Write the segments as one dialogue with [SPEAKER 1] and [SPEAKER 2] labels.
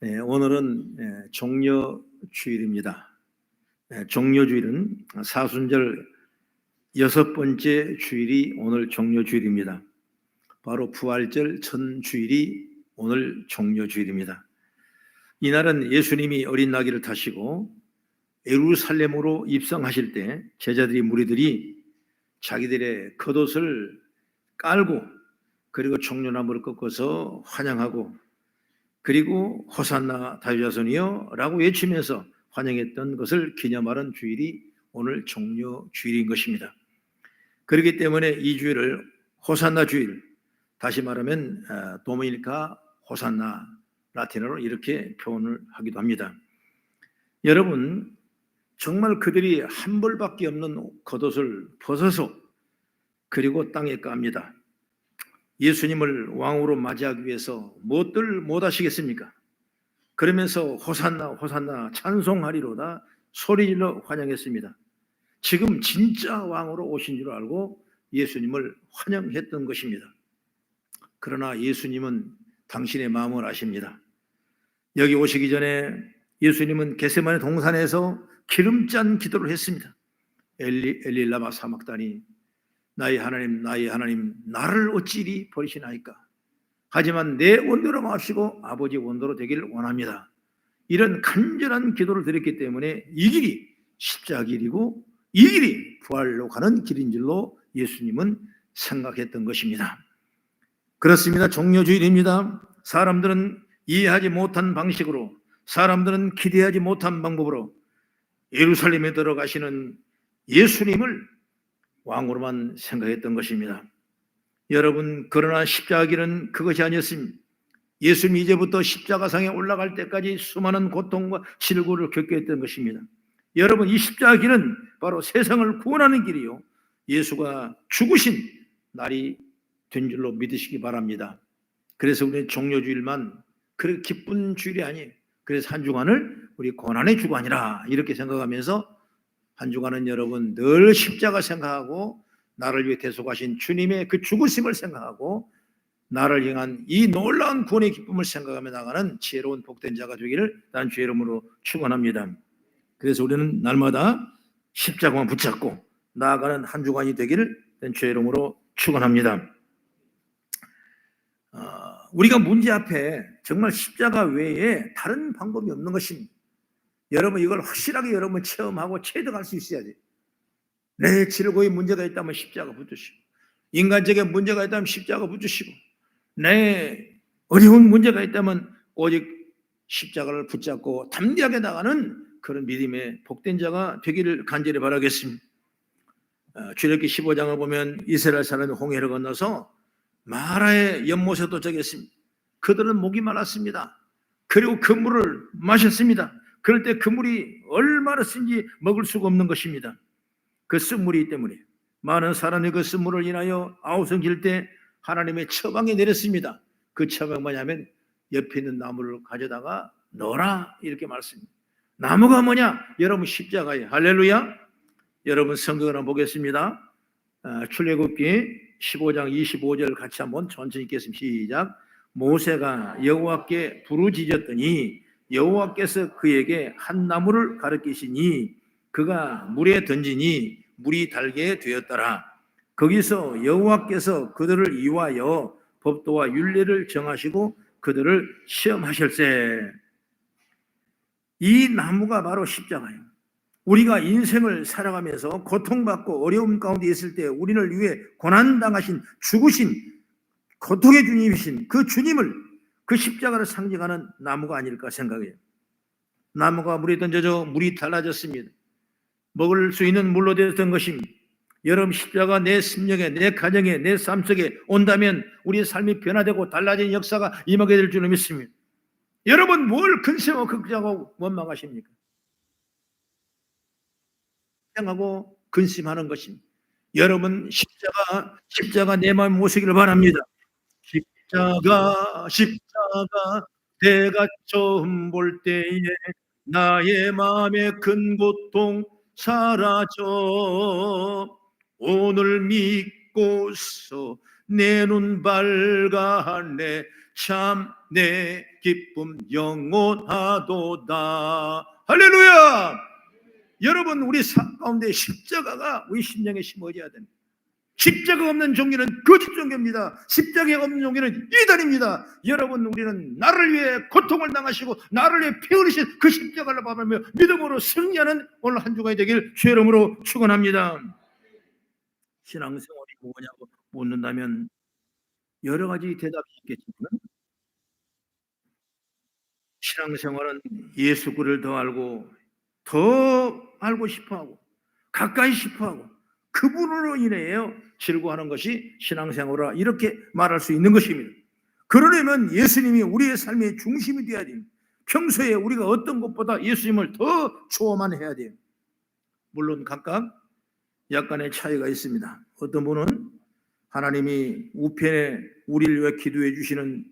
[SPEAKER 1] 오늘은 종려주일입니다. 종려주일은 사순절 6번째 주일이 오늘 종려주일입니다. 바로 부활절 전주일이 오늘 종려주일입니다. 이날은 예수님이 어린 나귀를 타시고 예루살렘으로 입성하실 때 제자들이 무리들이 자기들의 겉옷을 깔고 그리고 종려나무를 꺾어서 환영하고 그리고 호산나 다윗 자손이여 라고 외치면서 환영했던 것을 기념하는 주일이 오늘 종려주일인 것입니다. 그렇기 때문에 이 주일을 호산나 주일, 다시 말하면 도미니카 호산나, 라틴어로 이렇게 표현을 하기도 합니다. 여러분, 정말 그들이 한 벌밖에 없는 겉옷을 벗어서 그리고 땅에 깝니다. 예수님을 왕으로 맞이하기 위해서 무엇들 못하시겠습니까? 그러면서 호산나 호산나 찬송하리로다 소리질러 환영했습니다. 지금 진짜 왕으로 오신 줄 알고 예수님을 환영했던 것입니다. 그러나 예수님은 당신의 마음을 아십니다. 여기 오시기 전에 예수님은 겟세마네 동산에서 기름찬 기도를 했습니다. 엘리 엘리 라마 사막다니 나의 하나님 나의 하나님 나를 어찌 이리 버리시나이까. 하지만 내 원대로 마시고 아버지 원대로 되기를 원합니다. 이런 간절한 기도를 드렸기 때문에 이 길이 십자가 길이고 이 길이 부활로 가는 길인 줄로 예수님은 생각했던 것입니다. 그렇습니다. 종려주일입니다. 사람들은 이해하지 못한 방식으로, 사람들은 기대하지 못한 방법으로 예루살렘에 들어가시는 예수님을 왕으로만 생각했던 것입니다. 여러분, 그러나 십자가 길은 그것이 아니었습니다. 예수님이 이제부터 십자가상에 올라갈 때까지 수많은 고통과 실고를 겪게 했던 것입니다. 여러분, 이 십자가 길은 바로 세상을 구원하는 길이요, 예수가 죽으신 날이 된 줄로 믿으시기 바랍니다. 그래서 우리는 종려주일만 그렇게 기쁜 주일이 아니에요. 그래서 한 주간을 우리 고난의 주간이라 이렇게 생각하면서 한 주간은 여러분 늘 십자가 생각하고 나를 위해 대속하신 주님의 그 죽으심을 생각하고 나를 향한 이 놀라운 구원의 기쁨을 생각하며 나가는 지혜로운 복된 자가 되기를 난 주의 이름으로 축원합니다. 그래서 우리는 날마다 십자가만 붙잡고 나아가는 한 주간이 되기를 난 주의 이름으로 축원합니다. 우리가 문제 앞에 정말 십자가 외에 다른 방법이 없는 것입니다. 여러분 이걸 확실하게 여러분 체험하고 체득할 수 있어야 돼요. 내 질고에 문제가 있다면 십자가 붙으시고, 인간적인 문제가 있다면 십자가 붙으시고, 내 어려운 문제가 있다면 오직 십자가를 붙잡고 담대하게 나가는 그런 믿음의 복된 자가 되기를 간절히 바라겠습니다. 출애굽기 15장을 보면 이스라엘 사람이 홍해를 건너서 마라의 연못에 도착했습니다. 그들은 목이 말랐습니다. 그리고 그 물을 마셨습니다. 그럴 때 그 물이 얼마나 쓴지 먹을 수가 없는 것입니다. 그 쓴물이기 때문에 많은 사람이 그 쓴물을 인하여 아우성 길 때 하나님의 처방이 내렸습니다. 그 처방이 뭐냐면 옆에 있는 나무를 가져다가 넣어라 이렇게 말씀입니다. 나무가 뭐냐? 여러분 십자가예요. 할렐루야. 여러분 성경을 한번 보겠습니다. 출애굽기 15장 25절 같이 한번 천천히 읽겠습니다. 시작. 모세가 여호와께 부르짖었더니 여호와께서 그에게 한 나무를 가르치시니 그가 물에 던지니 물이 달게 되었더라. 거기서 여호와께서 그들을 위하여 법도와 율례를 정하시고 그들을 시험하실세. 이 나무가 바로 십자가예요. 우리가 인생을 살아가면서 고통받고 어려움 가운데 있을 때 우리를 위해 고난당하신 죽으신 고통의 주님이신 그 주님을 그 십자가를 상징하는 나무가 아닐까 생각해요. 나무가 물에 던져져 물이 달라졌습니다. 먹을 수 있는 물로 되었던 것입니다. 여러분 십자가 내 심령에 내 가정에 내 삶 속에 온다면 우리의 삶이 변화되고 달라진 역사가 임하게 될 줄 믿습니다. 여러분 뭘 근심하고 걱정하고 원망하십니까? 걱정하고 근심하는 것입니다. 여러분 십자가 내 마음에 모시기를 바랍니다. 십자가 내가 처음 볼 때에 나의 마음의 큰 고통 사라져 오늘 믿고서 내 눈 밝아내 참 내 기쁨 영원하도다. 할렐루야. 여러분, 우리 삶 가운데 십자가가 우리 심령에 심어져야 됩니다. 십자가 없는 종교는 거짓 종교입니다. 십자가 없는 종교는 이단입니다. 여러분, 우리는 나를 위해 고통을 당하시고 나를 위해 피 흘리신 그 십자가를 바라며 믿음으로 승리하는 오늘 한 주간이 되길 주의 이름으로 축원합니다. 신앙생활이 뭐냐고 묻는다면 여러 가지 대답이 있겠지만, 신앙생활은 예수 그를 더 알고 싶어하고 가까이 싶어하고 그분으로 인해요 즐거워하는 것이 신앙생활이라 이렇게 말할 수 있는 것입니다. 그러려면 예수님이 우리의 삶의 중심이 되어야 됩니다. 평소에 우리가 어떤 것보다 예수님을 더 좋아만 해야 돼요. 물론 각각 약간의 차이가 있습니다. 어떤 분은 하나님이 우편에 우리를 위해 기도해 주시는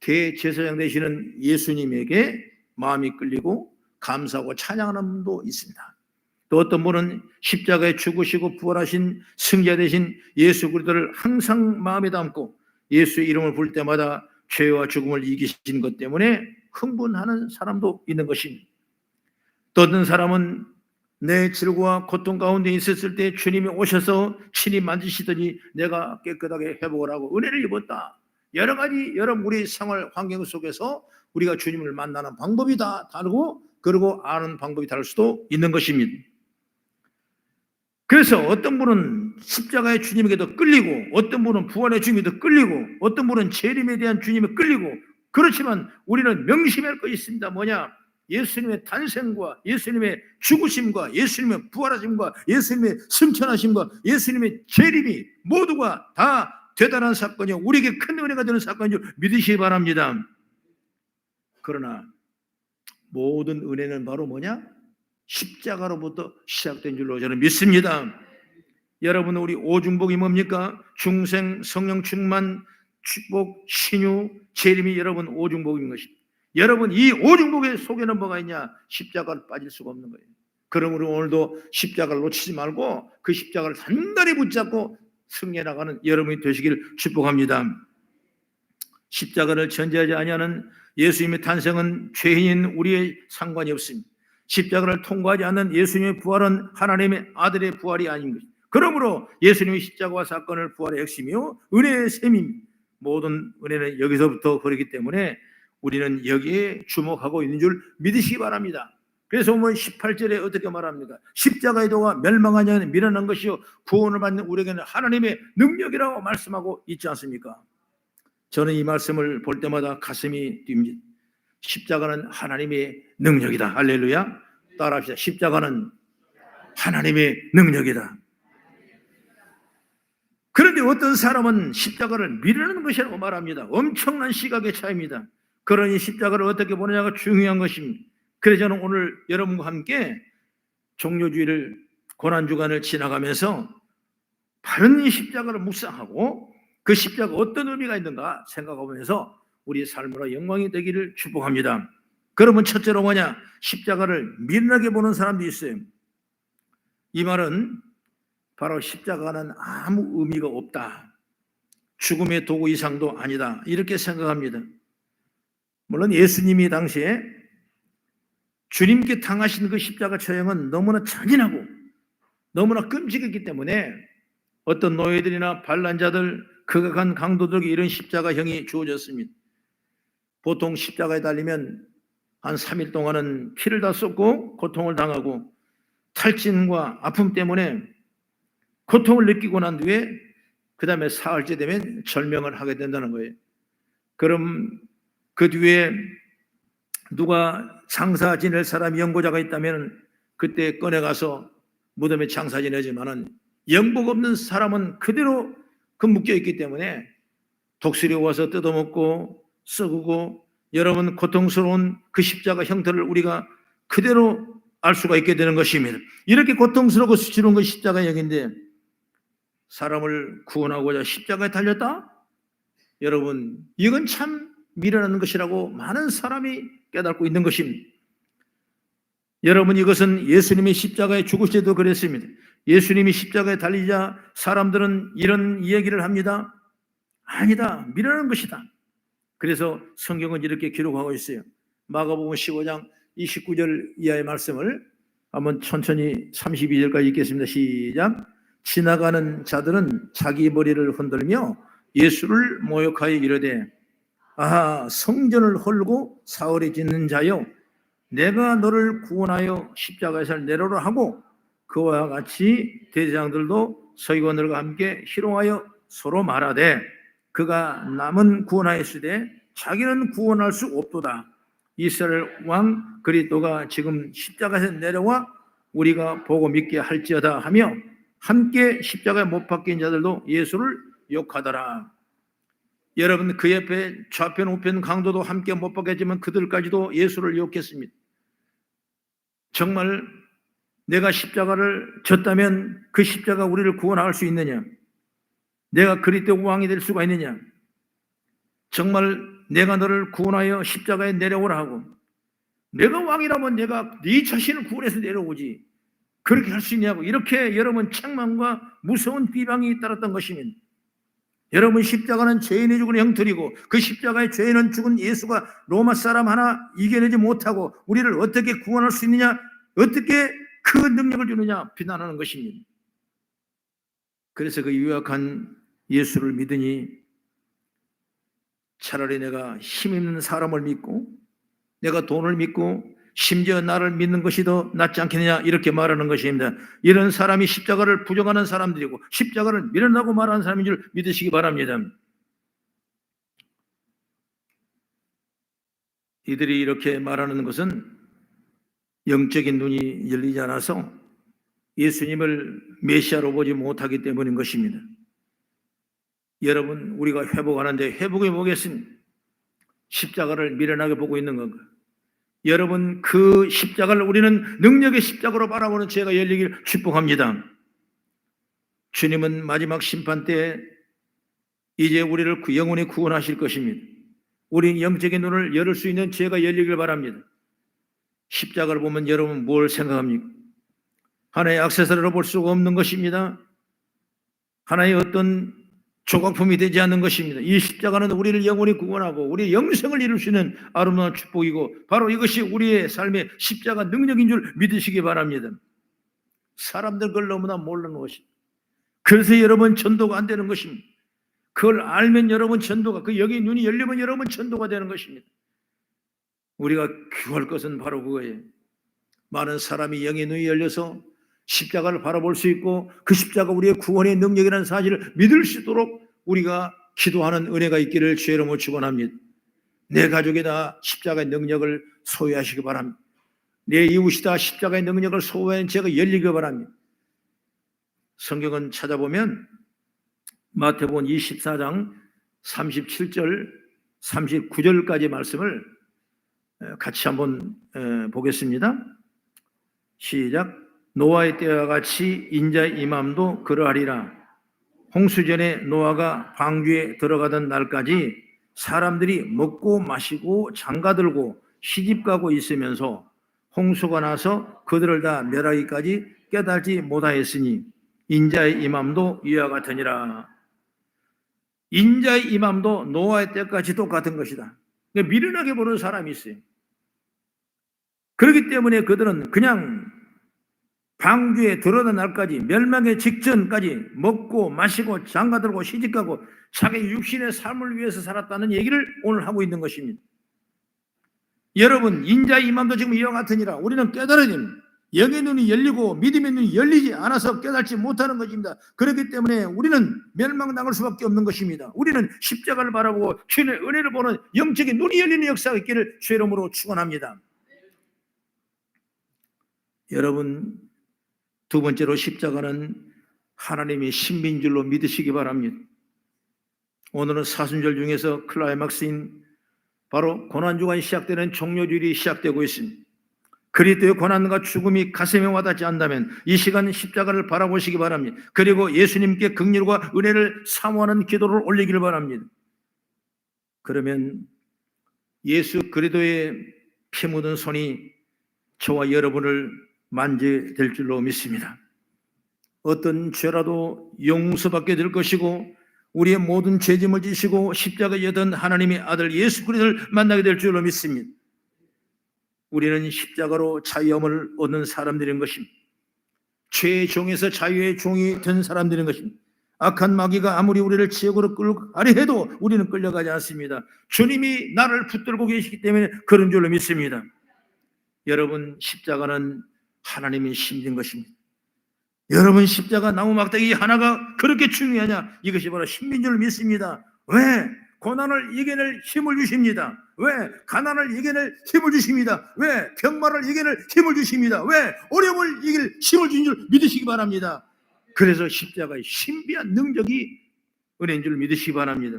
[SPEAKER 1] 대제사장 되시는 예수님에게 마음이 끌리고 감사하고 찬양하는 분도 있습니다. 또 어떤 분은 십자가에 죽으시고 부활하신 승자 되신 예수 그리스도를 항상 마음에 담고 예수의 이름을 부를 때마다 죄와 죽음을 이기신 것 때문에 흥분하는 사람도 있는 것입니다. 또 어떤 사람은 내 질고와 고통 가운데 있었을 때 주님이 오셔서 친히 만지시더니 내가 깨끗하게 회복을 하고 은혜를 입었다. 여러 가지 여러분 우리 생활 환경 속에서 우리가 주님을 만나는 방법이 다 다르고 그리고 아는 방법이 다를 수도 있는 것입니다. 그래서 어떤 분은 십자가의 주님에게 더 끌리고 어떤 분은 부활의 주님에 더 끌리고 어떤 분은 재림에 대한 주님에 끌리고, 그렇지만 우리는 명심할 것이 있습니다. 뭐냐? 예수님의 탄생과 예수님의 죽으심과 예수님의 부활하심과 예수님의 승천하심과 예수님의 재림이 모두가 다 대단한 사건이요 우리에게 큰 은혜가 되는 사건인 줄 믿으시기 바랍니다. 그러나 모든 은혜는 바로 뭐냐? 십자가로부터 시작된 줄로 저는 믿습니다. 여러분, 우리 오중복이 뭡니까? 중생, 성령 충만, 축복, 신유, 재림이 여러분 오중복인 것입니다. 여러분, 이 오중복의 속에는 뭐가 있냐? 십자가를 빠질 수가 없는 거예요. 그러므로 오늘도 십자가를 놓치지 말고 그 십자가를 단단히 붙잡고 승리해 나가는 여러분이 되시길 축복합니다. 십자가를 전제하지 아니하는 예수님의 탄생은 죄인인 우리의 상관이 없습니다. 십자가를 통과하지 않는 예수님의 부활은 하나님의 아들의 부활이 아닌 것입니다. 그러므로 예수님의 십자가와 사건을 부활의 핵심이요 은혜의 셈입니다. 모든 은혜는 여기서부터 그렇기 때문에 우리는 여기에 주목하고 있는 줄 믿으시기 바랍니다. 그래서 보면 18절에 어떻게 말합니까? 십자가의 도가 멸망하지 않는 미련한 것이요 구원을 받는 우리에게는 하나님의 능력이라고 말씀하고 있지 않습니까? 저는 이 말씀을 볼 때마다 가슴이 뜁니다. 십자가는 하나님의 능력이다. 할렐루야. 따라합시다. 십자가는 하나님의 능력이다. 그런데 어떤 사람은 십자가를 미루는 것이라고 말합니다. 엄청난 시각의 차이입니다. 그러니 십자가를 어떻게 보느냐가 중요한 것입니다. 그래서 저는 오늘 여러분과 함께 종료주일을 고난주간을 지나가면서 바른 십자가를 묵상하고 그 십자가 어떤 의미가 있는가 생각하면서 우리 삶으로 영광이 되기를 축복합니다. 그러면 첫째로 뭐냐? 십자가를 미련하게 보는 사람도 있어요. 이 말은 바로 십자가는 아무 의미가 없다, 죽음의 도구 이상도 아니다, 이렇게 생각합니다. 물론 예수님이 당시에 주님께 당하신 그 십자가 처형은 너무나 잔인하고 너무나 끔찍했기 때문에 어떤 노예들이나 반란자들, 극악한 강도들에게 이런 십자가형이 주어졌습니다. 보통 십자가에 달리면 한 3일 동안은 피를 다 쏟고 고통을 당하고 탈진과 아픔 때문에 고통을 느끼고 난 뒤에 그 다음에 사흘째 되면 절명을 하게 된다는 거예요. 그럼 그 뒤에 누가 장사 지낼 사람이 연고자가 있다면 그때 꺼내가서 무덤에 장사 지내지만은 영복 없는 사람은 그대로 그 묶여있기 때문에 독수리 와서 뜯어먹고 썩고 여러분 고통스러운 그 십자가 형태를 우리가 그대로 알 수가 있게 되는 것입니다. 이렇게 고통스럽고 수치로운 것 십자가 형인데 사람을 구원하고자 십자가에 달렸다? 여러분, 이건 참 미련한 것이라고 많은 사람이 깨닫고 있는 것입니다. 여러분, 이것은 예수님이 십자가에 죽으실 때도 그랬습니다. 예수님이 십자가에 달리자 사람들은 이런 이야기를 합니다. 아니다, 미련한 것이다. 그래서 성경은 이렇게 기록하고 있어요. 마가복음 15장 29절 이하의 말씀을 한번 천천히 32절까지 읽겠습니다. 시작. 지나가는 자들은 자기 머리를 흔들며 예수를 모욕하여 이르되 아하, 성전을 헐고 사흘에 짓는 자여, 내가 너를 구원하여 십자가에서 내려오라 하고 그와 같이 대제사장들도 서기관들과 함께 희롱하여 서로 말하되 그가 남은 구원하였으되 자기는 구원할 수 없도다. 이스라엘 왕 그리스도가 지금 십자가에서 내려와 우리가 보고 믿게 할지어다 하며 함께 십자가에 못 박힌 자들도 예수를 욕하더라. 여러분, 그 옆에 좌편 우편 강도도 함께 못 박혔지만 그들까지도 예수를 욕했습니다. 정말 내가 십자가를 졌다면 그 십자가 우리를 구원할 수 있느냐? 내가 그리스도 왕이 될 수가 있느냐? 정말 내가 너를 구원하여 십자가에 내려오라 하고 내가 왕이라면 내가 네 자신을 구원해서 내려오지 그렇게 할 수 있냐고 이렇게 여러분 책망과 무서운 비방이 따랐던 것입니다. 여러분, 십자가는 죄인이 죽은 형틀이고 그 십자가의 죄인은 죽은 예수가 로마 사람 하나 이겨내지 못하고 우리를 어떻게 구원할 수 있느냐, 어떻게 그 능력을 주느냐 비난하는 것입니다. 그래서 그 유약한 예수를 믿으니 차라리 내가 힘 있는 사람을 믿고 내가 돈을 믿고 심지어 나를 믿는 것이 더 낫지 않겠느냐 이렇게 말하는 것입니다. 이런 사람이 십자가를 부정하는 사람들이고 십자가를 미련하고 말하는 사람인 줄 믿으시기 바랍니다. 이들이 이렇게 말하는 것은 영적인 눈이 열리지 않아서 예수님을 메시아로 보지 못하기 때문인 것입니다. 여러분, 우리가 회복하는데 회복이 뭐겠습니까? 십자가를 미련하게 보고 있는 건가? 여러분, 그 십자가를 우리는 능력의 십자가로 바라보는 죄가 열리기를 축복합니다. 주님은 마지막 심판 때 이제 우리를 영원히 구원하실 것입니다. 우리 영적인 눈을 열을 수 있는 죄가 열리길 바랍니다. 십자가를 보면 여러분 뭘 생각합니까? 하나의 액세서리로 볼 수가 없는 것입니다. 하나의 어떤 조각품이 되지 않는 것입니다. 이 십자가는 우리를 영원히 구원하고 우리의 영생을 이룰 수 있는 아름다운 축복이고 바로 이것이 우리의 삶의 십자가 능력인 줄 믿으시기 바랍니다. 사람들 그걸 너무나 모르는 것입니다. 그래서 여러분 전도가 안 되는 것입니다. 그걸 알면 여러분 전도가, 그 영의 눈이 열리면 여러분 전도가 되는 것입니다. 우리가 구할 것은 바로 그거예요. 많은 사람이 영의 눈이 열려서 십자가를 바라볼 수 있고 그 십자가 우리의 구원의 능력이라는 사실을 믿을 수 있도록 우리가 기도하는 은혜가 있기를 주의 이름으로 축원합니다. 내 가족이 다 십자가의 능력을 소유하시기 바랍니다. 내 이웃이 다 십자가의 능력을 소유하는 죄가 열리기 바랍니다. 성경은 찾아보면 마태복음 24장 37절 39절까지 말씀을 같이 한번 보겠습니다. 시작. 노아의 때와 같이 인자의 임함도 그러하리라. 홍수전에 노아가 방주에 들어가던 날까지 사람들이 먹고 마시고 장가들고 시집가고 있으면서 홍수가 나서 그들을 다 멸하기까지 깨달지 못하였으니 인자의 임함도 이와 같으니라. 인자의 임함도 노아의 때까지 똑같은 것이다. 미련하게 보는 사람이 있어요. 그렇기 때문에 그들은 그냥 방주에 들어오던 날까지 멸망의 직전까지 먹고 마시고 장가들고 시집가고 자기 육신의 삶을 위해서 살았다는 얘기를 오늘 하고 있는 것입니다. 여러분, 인자의 임함도 지금 이와 같으니라. 우리는 깨달아야 됩니다. 영의 눈이 열리고 믿음의 눈이 열리지 않아서 깨닫지 못하는 것입니다. 그렇기 때문에 우리는 멸망당할 수밖에 없는 것입니다. 우리는 십자가를 바라보고 주님의 은혜를 보는 영적인 눈이 열리는 역사가 있기를 주의 이름으로 축원합니다. 여러분, 두 번째로 십자가는 하나님의 신비인 줄로 믿으시기 바랍니다. 오늘은 사순절 중에서 클라이막스인 바로 고난주간이 시작되는 종료주일이 시작되고 있습니다. 그리스도의 고난과 죽음이 가슴에 와닿지 않다면 이 시간 십자가를 바라보시기 바랍니다. 그리고 예수님께 긍휼과 은혜를 사모하는 기도를 올리기를 바랍니다. 그러면 예수 그리스도의 피 묻은 손이 저와 여러분을 만지게 될 줄로 믿습니다. 어떤 죄라도 용서받게 될 것이고 우리의 모든 죄짐을 지시고 십자가에 여던 하나님의 아들 예수 그리스도를 만나게 될 줄로 믿습니다. 우리는 십자가로 자유함을 얻는 사람들인 것입니다. 죄의 종에서 자유의 종이 된 사람들인 것입니다. 악한 마귀가 아무리 우리를 지옥으로 끌고가려 해도 우리는 끌려가지 않습니다. 주님이 나를 붙들고 계시기 때문에 그런 줄로 믿습니다. 여러분, 십자가는 하나님이 심진 것입니다. 여러분, 십자가 나무 막대기 하나가 그렇게 중요하냐? 이것이 바로 힘인 줄 믿습니다. 왜? 고난을 이겨낼 힘을 주십니다. 왜? 가난을 이겨낼 힘을 주십니다. 왜? 병마를 이겨낼 힘을 주십니다. 왜? 어려움을 이길 힘을 주신 줄 믿으시기 바랍니다. 그래서 십자가의 신비한 능력이 은혜인 줄 믿으시기 바랍니다.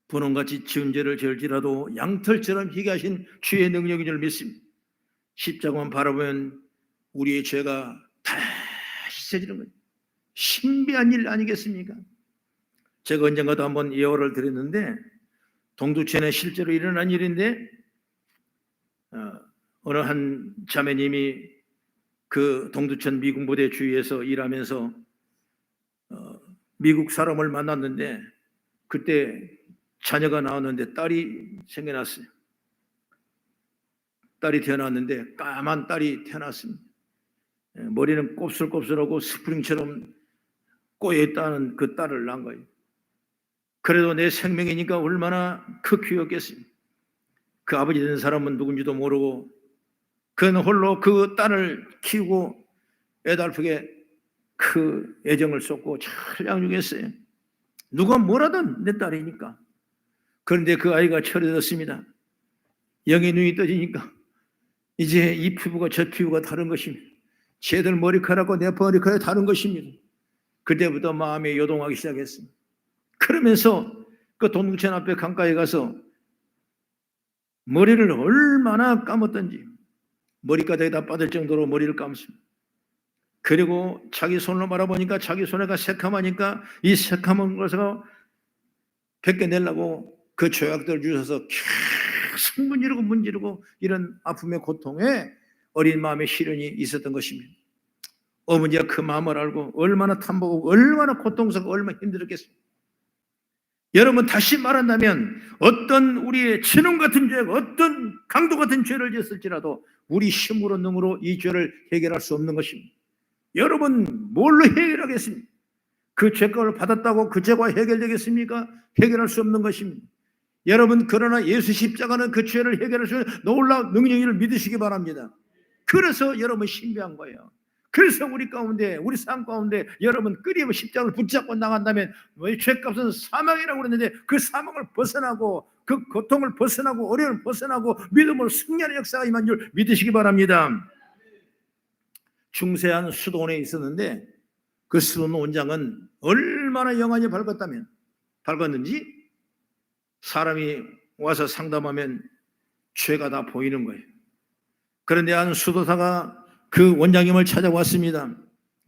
[SPEAKER 1] 분홍같이 지은 죄를 지을지라도 양털처럼 희게 하신 주의 능력인 줄 믿습니다. 십자가만 바라보면 우리의 죄가 다 씻어지는 거예요. 신비한 일 아니겠습니까? 제가 언젠가도 한번 예언을 드렸는데, 동두천에 실제로 일어난 일인데, 어느 한 자매님이 그 동두천 미군 부대 주위에서 일하면서 미국 사람을 만났는데, 그때 자녀가 나왔는데 딸이 생겨났어요. 딸이 태어났는데 까만 딸이 태어났습니다. 머리는 곱슬곱슬하고 스프링처럼 꼬여있다는 그 딸을 낳은 거예요. 그래도 내 생명이니까 얼마나 귀엽겠습니까? 그 아버지 된 사람은 누군지도 모르고 그는 홀로 그 딸을 키우고 애달프게 그 애정을 쏟고 잘 양육했어요. 누가 뭐라든 내 딸이니까. 그런데 그 아이가 철이 들었습니다. 영의 눈이 떠지니까 이제 이 피부가 저 피부가 다른 것입니다. 쟤들 머리카락과 내 머리카락이 다른 것입니다. 그때부터 마음이 요동하기 시작했습니다. 그러면서 그 동두천 앞에 강가에 가서 머리를 얼마나 감았던지 머리카락이 다 빠질 정도로 머리를 감습니다. 그리고 자기 손을 바라보니까 자기 손에가 새카마니까 이 새카만 것을 벗겨내려고 그 조약들을 주셔서 계속 문지르고 이런 아픔의 고통에 어린 마음의 시련이 있었던 것입니다. 어머니가 그 마음을 알고 얼마나 탐보고 얼마나 고통스럽고 얼마나 힘들었겠습니까? 여러분, 다시 말한다면 어떤 우리의 진홍 같은 죄, 어떤 강도 같은 죄를 지었을지라도 우리 힘으로 능으로 이 죄를 해결할 수 없는 것입니다. 여러분, 뭘로 해결하겠습니까? 그 죄값을 받았다고 그 죄가 해결되겠습니까? 해결할 수 없는 것입니다. 여러분, 그러나 예수 십자가는 그 죄를 해결할 수 있는 놀라운 능력을 믿으시기 바랍니다. 그래서 여러분 신비한 거예요. 그래서 우리 가운데, 우리 삶 가운데 여러분 끊임없이 십자가를 붙잡고 나간다면 죄값은 사망이라고 그랬는데 그 사망을 벗어나고 그 고통을 벗어나고 어려움을 벗어나고 믿음으로 승리하는 역사가 임한 줄 믿으시기 바랍니다. 중세한 수도원에 있었는데 그 수도원 원장은 얼마나 영안이 밝았는지 사람이 와서 상담하면 죄가 다 보이는 거예요. 그런데 한 수도사가 그 원장님을 찾아왔습니다.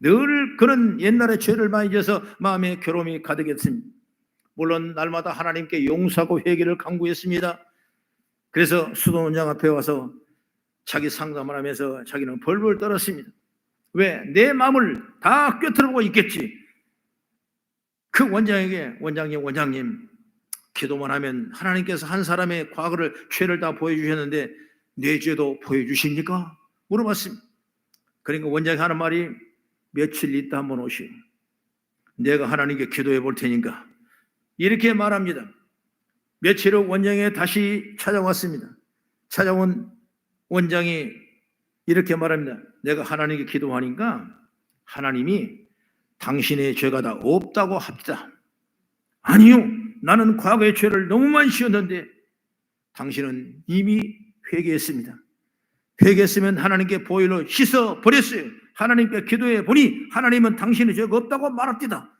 [SPEAKER 1] 늘 그런 옛날에 죄를 많이 지어서 마음에 괴로움이 가득했습니다. 물론 날마다 하나님께 용서하고 회개를 강구했습니다. 그래서 수도 원장 앞에 와서 자기 상담을 하면서 자기는 벌벌 떨었습니다. 왜? 내 마음을 다 꿰뚫고 있겠지. 그 원장에게 원장님 기도만 하면 하나님께서 한 사람의 과거를 죄를 다 보여주셨는데 내 죄도 보여주십니까? 물어봤습니다. 그러니까 원장이 하는 말이 며칠 있다 한번 오시오. 내가 하나님께 기도해 볼 테니까. 이렇게 말합니다. 며칠 후 원장이 다시 찾아왔습니다. 찾아온 원장이 이렇게 말합니다. 내가 하나님께 기도하니까 하나님이 당신의 죄가 다 없다고 합니다. 아니요, 나는 과거의 죄를 너무 많이 지었는데 당신은 이미 회개했습니다. 회개했으면 하나님께 보혈로 씻어버렸어요. 하나님께 기도해 보니 하나님은 당신의 죄가 없다고 말합니다.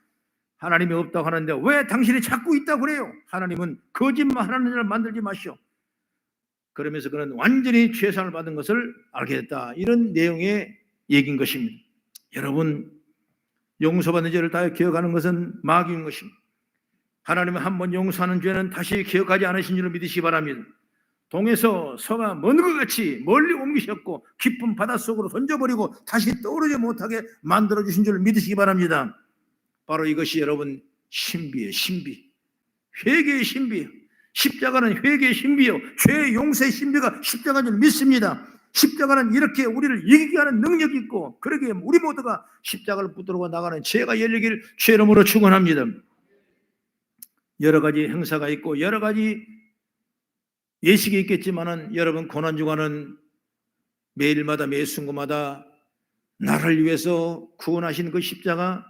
[SPEAKER 1] 하나님이 없다고 하는데 왜 당신이 자꾸 있다고 그래요? 하나님은 거짓말하는 자를 만들지 마시오. 그러면서 그는 완전히 죄상을 받은 것을 알게 됐다. 이런 내용의 얘기인 것입니다. 여러분, 용서받는 죄를 다 기억하는 것은 마귀인 것입니다. 하나님은 한 번 용서하는 죄는 다시 기억하지 않으신 줄을 믿으시기 바랍니다. 동에서 서가 먼 것 같이 멀리 옮기셨고 깊은 바닷속으로 던져버리고 다시 떠오르지 못하게 만들어주신 줄을 믿으시기 바랍니다. 바로 이것이 여러분 신비예요. 신비. 회개의 신비예요. 십자가는 회개의 신비요, 죄의 용서의 신비가 십자가인 줄 믿습니다. 십자가는 이렇게 우리를 이기게 하는 능력이 있고, 그러기에 우리 모두가 십자가를 붙들고 나가는 죄가 열리길 주의 이름으로 축원합니다. 여러 가지 행사가 있고 여러 가지 예식이 있겠지만은 여러분, 고난주간은 매일마다 매 순간마다 나를 위해서 구원하신 그 십자가,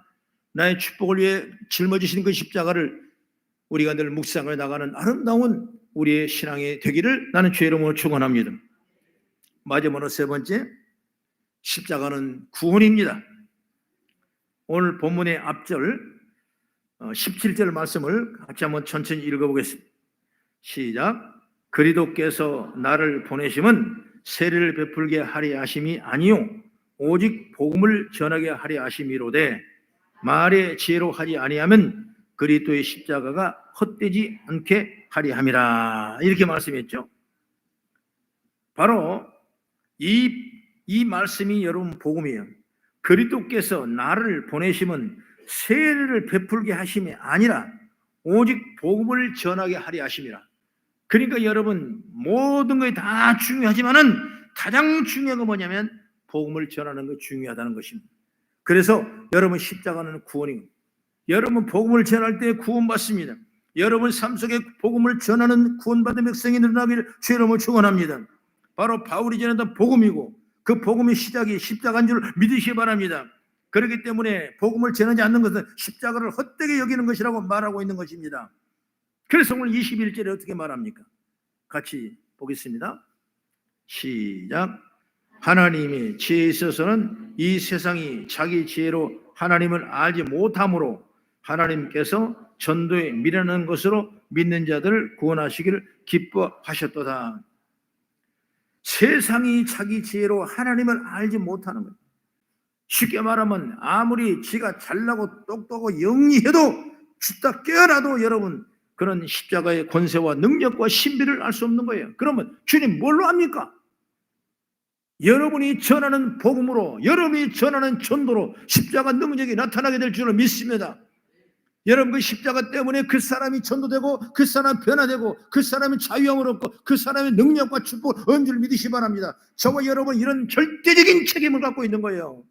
[SPEAKER 1] 나의 축복을 위해 짊어지신 그 십자가를 우리가 늘 묵상해 나가는 아름다운 우리의 신앙이 되기를 나는 주의 이름으로 축원합니다. 마지막으로 세 번째, 십자가는 구원입니다. 오늘 본문의 앞절 17절 말씀을 같이 한번 천천히 읽어보겠습니다. 시작. 그리스도께서 나를 보내심은 세례를 베풀게 하려 하심이 아니요 오직 복음을 전하게 하려 하심이로되 말의 지혜로 하지 아니하면 그리스도의 십자가가 헛되지 않게 하려 함이라. 이렇게 말씀했죠. 바로 이 말씀이 여러분 복음이에요. 그리스도께서 나를 보내심은 세례를 베풀게 하심이 아니라 오직 복음을 전하게 하려 하심이라. 그러니까 여러분, 모든 것이 다 중요하지만은 가장 중요한 건 뭐냐면 복음을 전하는 것 중요하다는 것입니다. 그래서 여러분, 십자가는 구원이고, 여러분 복음을 전할 때 구원받습니다. 여러분 삶 속에 복음을 전하는 구원받은 백성이 늘어나기를 주의 이름으로 축원합니다. 바로 바울이 전했던 복음이고, 그 복음의 시작이 십자가인 줄 믿으시기 바랍니다. 그렇기 때문에 복음을 전하지 않는 것은 십자가를 헛되게 여기는 것이라고 말하고 있는 것입니다. 그래서 오늘 21절에 어떻게 말합니까? 같이 보겠습니다. 시작. 하나님의 지혜에 있어서는 이 세상이 자기 지혜로 하나님을 알지 못하므로 하나님께서 전도에 미련한 것으로 믿는 자들을 구원하시기를 기뻐하셨도다. 세상이 자기 지혜로 하나님을 알지 못하는 것. 쉽게 말하면 아무리 지가 잘나고 똑똑하고 영리해도 죽다 깨어나도 여러분 그런 십자가의 권세와 능력과 신비를 알 수 없는 거예요. 그러면 주님 뭘로 합니까? 여러분이 전하는 복음으로, 여러분이 전하는 전도로 십자가 능력이 나타나게 될 줄을 믿습니다. 여러분, 그 십자가 때문에 그 사람이 전도되고 그 사람이 변화되고 그 사람이 자유함을 얻고 그 사람의 능력과 축복을 얻는 줄 믿으시기 바랍니다. 저와 여러분 이런 절대적인 책임을 갖고 있는 거예요.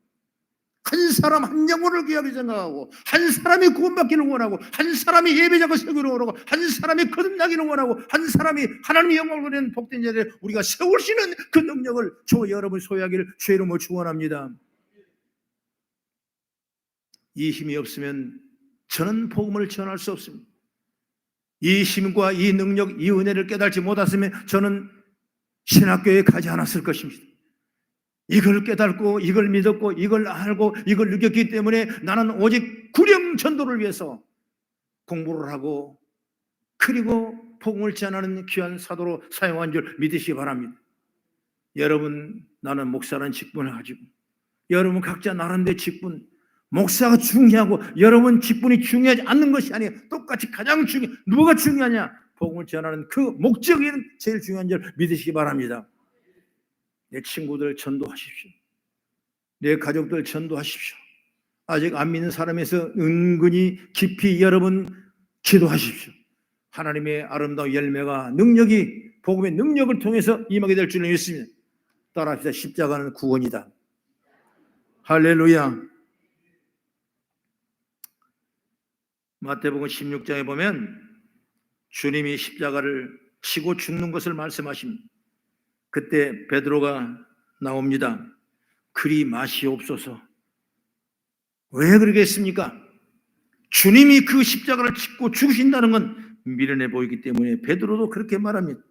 [SPEAKER 1] 한 사람 한 영혼을 귀하게 생각하고, 한 사람이 구원받기를 원하고, 한 사람이 예배자가 세우기를 원하고, 한 사람이 거듭나기를 원하고, 한 사람이 하나님의 영광을 누리는 복된 자리에 우리가 세울 수 있는 그 능력을 저와 여러분 소유하기를 주의 이름으로 축원합니다. 이 힘이 없으면 저는 복음을 전할 수 없습니다. 이 힘과 이 능력, 이 은혜를 깨달지 못했으면 저는 신학교에 가지 않았을 것입니다. 이걸 깨닫고 이걸 믿었고 이걸 알고 이걸 느꼈기 때문에 나는 오직 구령 전도를 위해서 공부를 하고 그리고 복음을 전하는 귀한 사도로 사용한 줄 믿으시기 바랍니다. 여러분, 나는 목사라는 직분을 가지고, 여러분 각자 나름대로 직분, 목사가 중요하고 여러분 직분이 중요하지 않는 것이 아니에요. 똑같이 가장 뭐가 중요하냐? 복음을 전하는 그 목적이 제일 중요한 줄 믿으시기 바랍니다. 내 친구들 전도하십시오. 내 가족들 전도하십시오. 아직 안 믿는 사람에서 은근히 깊이 여러분 기도하십시오. 하나님의 아름다운 열매가, 능력이, 복음의 능력을 통해서 임하게 될 줄을 믿습니다. 따라합시다. 십자가는 구원이다. 할렐루야. 마태복음 16장에 보면 주님이 십자가를 치고 죽는 것을 말씀하십니다. 그때 베드로가 나옵니다. 그리 마시옵소서. 왜 그러겠습니까? 주님이 그 십자가를 치고 죽으신다는 건 미련해 보이기 때문에 베드로도 그렇게 말합니다.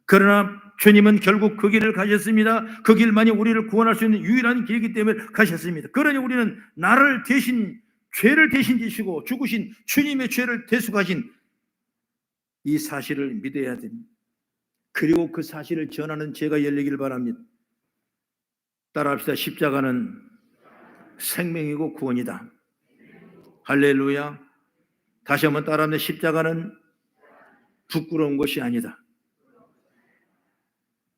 [SPEAKER 1] 그러나 주님은 결국 그 길을 가셨습니다. 그 길만이 우리를 구원할 수 있는 유일한 길이기 때문에 가셨습니다. 그러니 우리는 나를 대신, 죄를 대신 지시고 죽으신 주님의 죄를 대속하신 이 사실을 믿어야 됩니다. 그리고 그 사실을 전하는 제가 열리기를 바랍니다. 따라합시다. 십자가는 생명이고 구원이다. 할렐루야. 다시 한번 따라합니다. 십자가는 부끄러운 것이 아니다.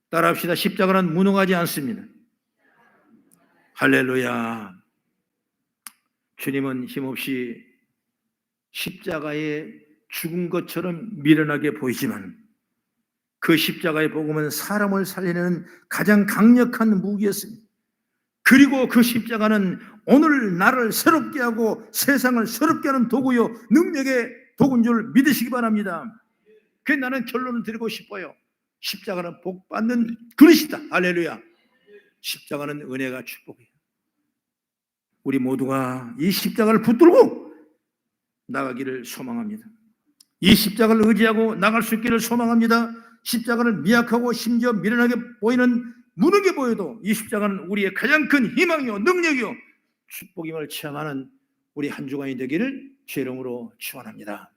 [SPEAKER 1] 따라합시다. 십자가는 무능하지 않습니다. 할렐루야. 주님은 힘없이 십자가에 죽은 것처럼 미련하게 보이지만 그 십자가의 복음은 사람을 살리는 가장 강력한 무기였습니다. 그리고 그 십자가는 오늘 나를 새롭게 하고 세상을 새롭게 하는 도구요 능력의 도구인 줄 믿으시기 바랍니다. 그래서 나는 결론을 드리고 싶어요. 십자가는 복 받는 그릇이다. 할렐루야. 십자가는 은혜가 축복이에요. 우리 모두가 이 십자가를 붙들고 나가기를 소망합니다. 이 십자가를 의지하고 나갈 수 있기를 소망합니다. 십자가를 미약하고 심지어 미련하게 보이는 무능해 보여도 이 십자가는 우리의 가장 큰 희망이요 능력이요 축복임을 체험하는 우리 한 주간이 되기를 주의 이름으로 축원합니다.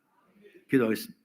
[SPEAKER 1] 기도하겠습니다.